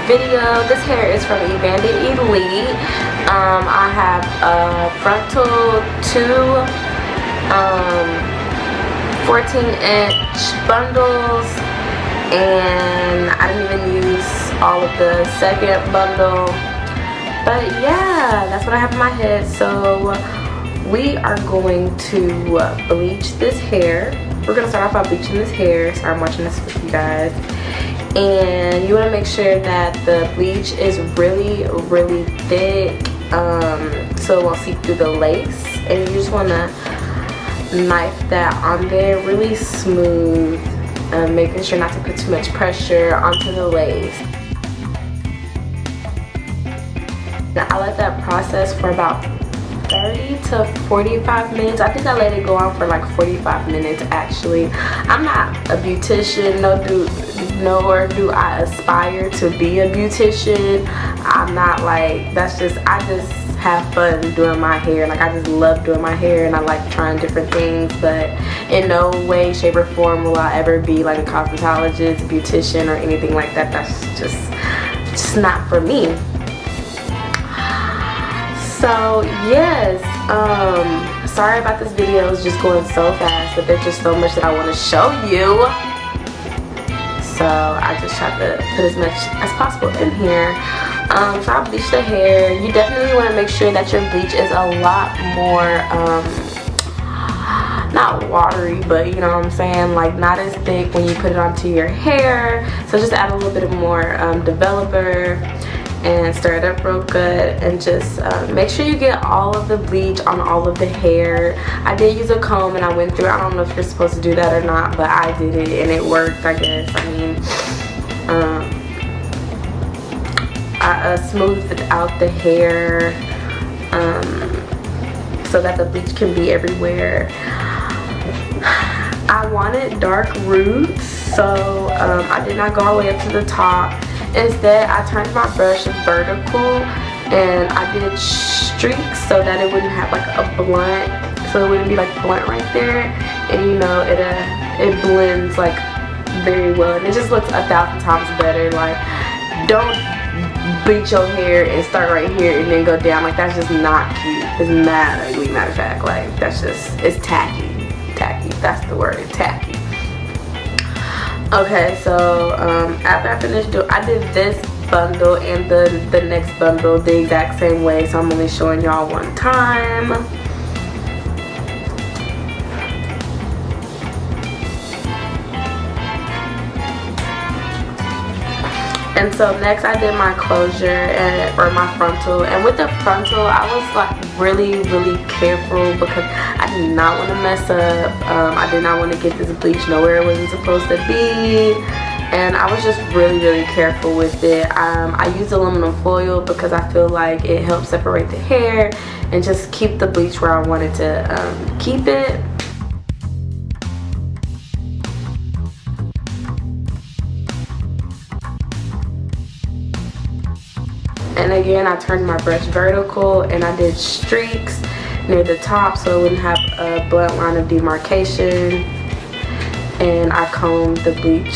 video. This hair is from Evanda Elite. I have a frontal 2 14-inch bundles, and I didn't even use all of the second bundle. But yeah, that's what I have in my head. So we are going to bleach this hair. We're gonna start off by bleaching this hair. So I'm watching this with you guys. And you want to make sure that the bleach is really thick, so it won't seep through the lace. And you just want to knife that on there really smooth, making sure not to put too much pressure onto the lace. Now I let that process for about 30 to 45 minutes. I think I let it go on for like 45 minutes actually. I'm not a beautician, nor do I aspire to be a beautician. I'm not like, I just have fun doing my hair. Like, I just love doing my hair and I like trying different things, but in no way, shape, or form will I ever be like a cosmetologist, beautician, or anything like that. That's just not for me. So yes, sorry about this video. It's just going so fast, but there's just so much that I want to show you. So I just tried to put as much as possible in here. So I bleached the hair. You definitely want to make sure that your bleach is a lot more, not watery, but you know what I'm saying, like not as thick when you put it onto your hair. So just add a little bit of more developer and stir it up real good, and just make sure you get all of the bleach on all of the hair. I did use a comb and I went through. I don't know if you're supposed to do that or not, but I did it and it worked, I guess. I mean, I smoothed out the hair so that the bleach can be everywhere. I wanted dark roots, so I did not go all the way up to the top. Instead, I turned my brush vertical and I did streaks so that it wouldn't have like a blunt, so it wouldn't be like blunt right there. And you know, it blends like very well, and it just looks 1,000 times better. Like, don't bleach your hair and start right here and then go down. Like, that's just not cute. It's mad ugly, matter of fact. Like, that's just, it's tacky. That's the word, tacky. Okay, so after I finished I did this bundle and the next bundle the exact same way, so I'm only showing y'all one time. And so next I did my closure or my frontal, and with the frontal I was like really careful because I did not want to mess up. I did not want to get this bleach nowhere it wasn't supposed to be, and I was just really careful with it. I used aluminum foil because I feel like it helps separate the hair and just keep the bleach where I wanted to keep it. And again, I turned my brush vertical and I did streaks near the top so it wouldn't have a blunt line of demarcation. And I combed the bleach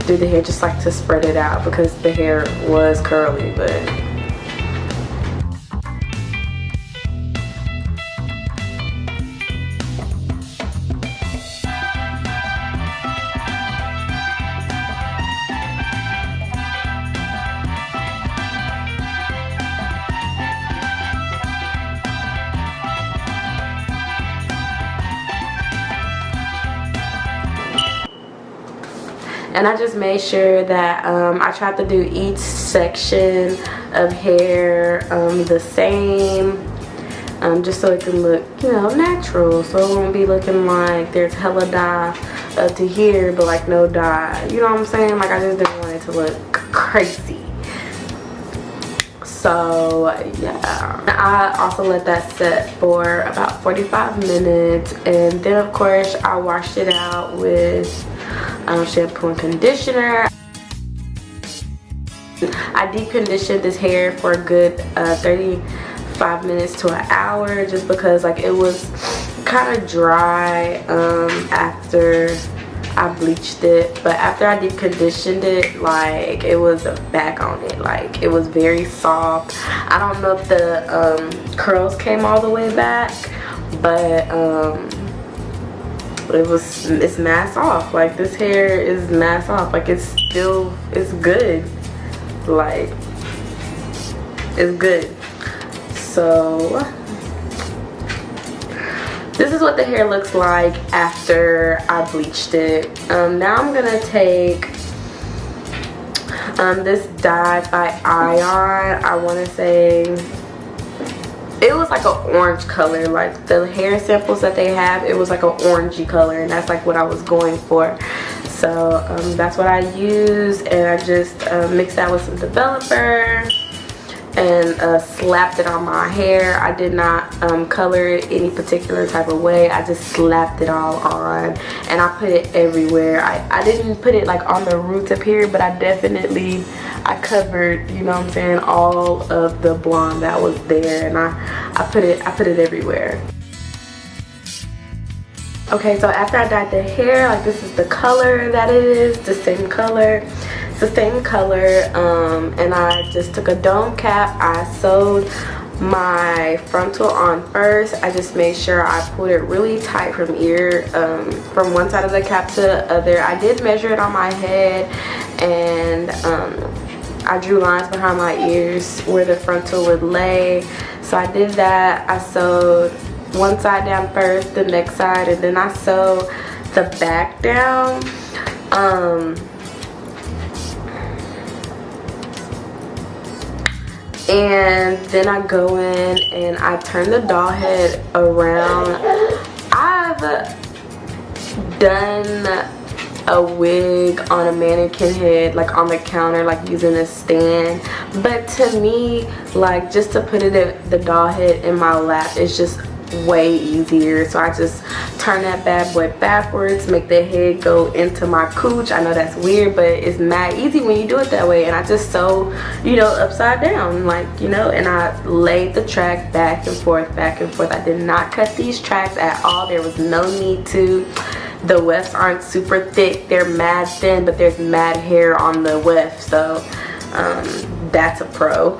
through the hair, just like to spread it out because the hair was curly, but and I just made sure that I tried to do each section of hair the same, just so it can look, you know, natural, so it won't be looking like there's hella dye up to here but like no dye, you know what I'm saying? Like, I just didn't want it to look crazy. So yeah, I also let that set for about 45 minutes, and then of course I washed it out with shampoo and conditioner. I deep conditioned this hair for a good 35 minutes to an hour, just because like it was kind of dry after I bleached it, but after I deep conditioned it, like, it was back on it. Like, it was very soft. I don't know if the curls came all the way back, but it's mass off. Like, this hair is mass off. Like, it's good. Like, it's good. So this is what the hair looks like after I bleached it. Now I'm gonna take this dye by Ion. I want to say it was like an orange color. Like, the hair samples that they have, it was like an orangey color, and that's like what I was going for. So that's what I used, and I just mixed that with some developer and slapped it on my hair. I did not color it any particular type of way. I just slapped it all on, and I put it everywhere. I didn't put it like on the roots up here, but I covered, you know what I'm saying, all of the blonde that was there, and I put it everywhere. Okay, so after I dyed the hair, like, this is the color that it is, the same color. The same color, and I just took a dome cap. I sewed my frontal on first. I just made sure I pulled it really tight from from one side of the cap to the other. I did measure it on my head, and I drew lines behind my ears where the frontal would lay. So I did that. I sewed one side down first, the next side, and then I sewed the back down. And then I go in and I turn the doll head around. I've done a wig on a mannequin head, like on the counter, like using a stand. But to me, like, just to put the doll head in my lap is just way easier. So I just turn that bad boy backwards, make the head go into my cooch. I know that's weird, but it's mad easy when you do it that way. And I just sew, you know, upside down, like, you know, and I laid the track back and forth, back and forth. I did not cut these tracks at all. There was no need to. The wefts aren't super thick, they're mad thin, but there's mad hair on the weft, so that's a pro.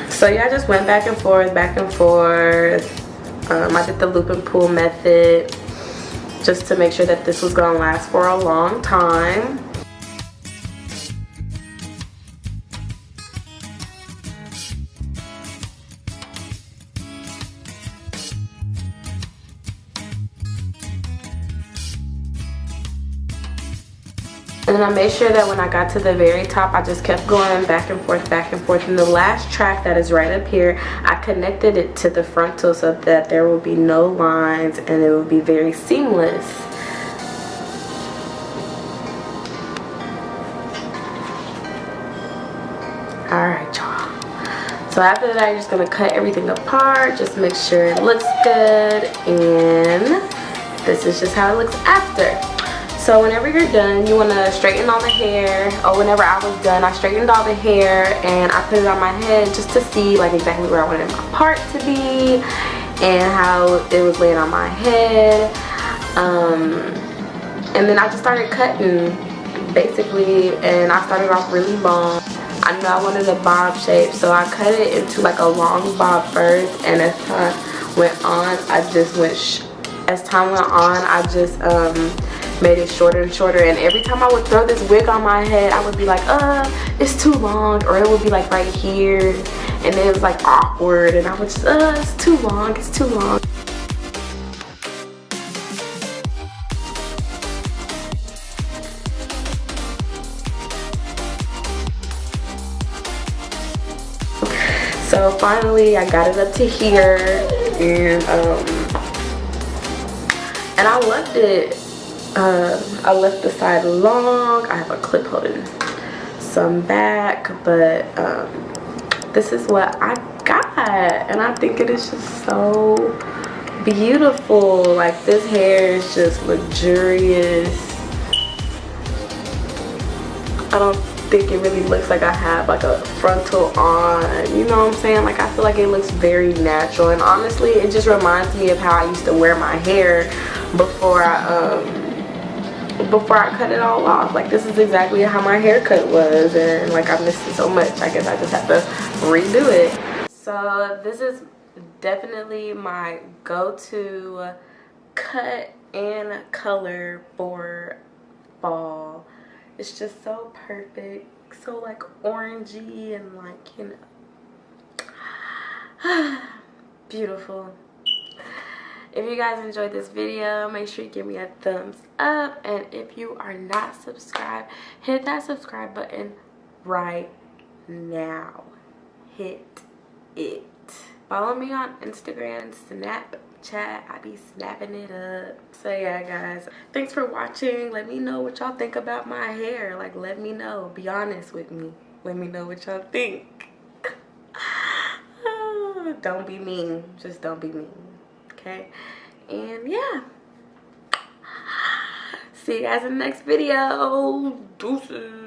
So yeah, I just went back and forth, back and forth. I did the loop and pull method just to make sure that this was gonna last for a long time. And then I made sure that when I got to the very top, I just kept going back and forth, back and forth. And the last track that is right up here, I connected it to the frontal so that there will be no lines and it will be very seamless. Alright, y'all. So after that, I'm just going to cut everything apart, just make sure it looks good. And this is just how it looks after. So whenever you're done, you want to straighten all the hair. Or whenever I was done, I straightened all the hair and I put it on my head just to see like exactly where I wanted my part to be and how it was laying on my head. And then I just started cutting basically, and I started off really long. I knew I wanted a bob shape, so I cut it into like a long bob first, and as time went on, I just made it shorter and shorter. And every time I would throw this wig on my head, I would be like, it's too long, or it would be like right here, and then it was like awkward, and I would just, it's too long, it's too long. So finally I got it up to here, and I loved it. I left the side long. I have a clip holding some back, but this is what I got, and I think it is just so beautiful. Like, this hair is just luxurious. I don't think it really looks like I have like a frontal on, you know what I'm saying? Like, I feel like it looks very natural, and honestly it just reminds me of how I used to wear my hair before I cut it all off. Like, this is exactly how my haircut was, and like I missed it so much. I guess I just have to redo it. So this is definitely my go-to cut and color for fall. It's just so perfect, so like orangey and like, you know, beautiful. If you guys enjoyed this video, make sure you give me a thumbs up, and if you are not subscribed, hit that subscribe button right now. Hit it. Follow me on Instagram, Snapchat. I be snapping it up. So yeah, guys, thanks for watching. Let me know what y'all think about my hair. Like, let me know. Be honest with me. Let me know what y'all think. Don't be mean. Just don't be mean. Okay? And yeah. See you guys in the next video. Deuces.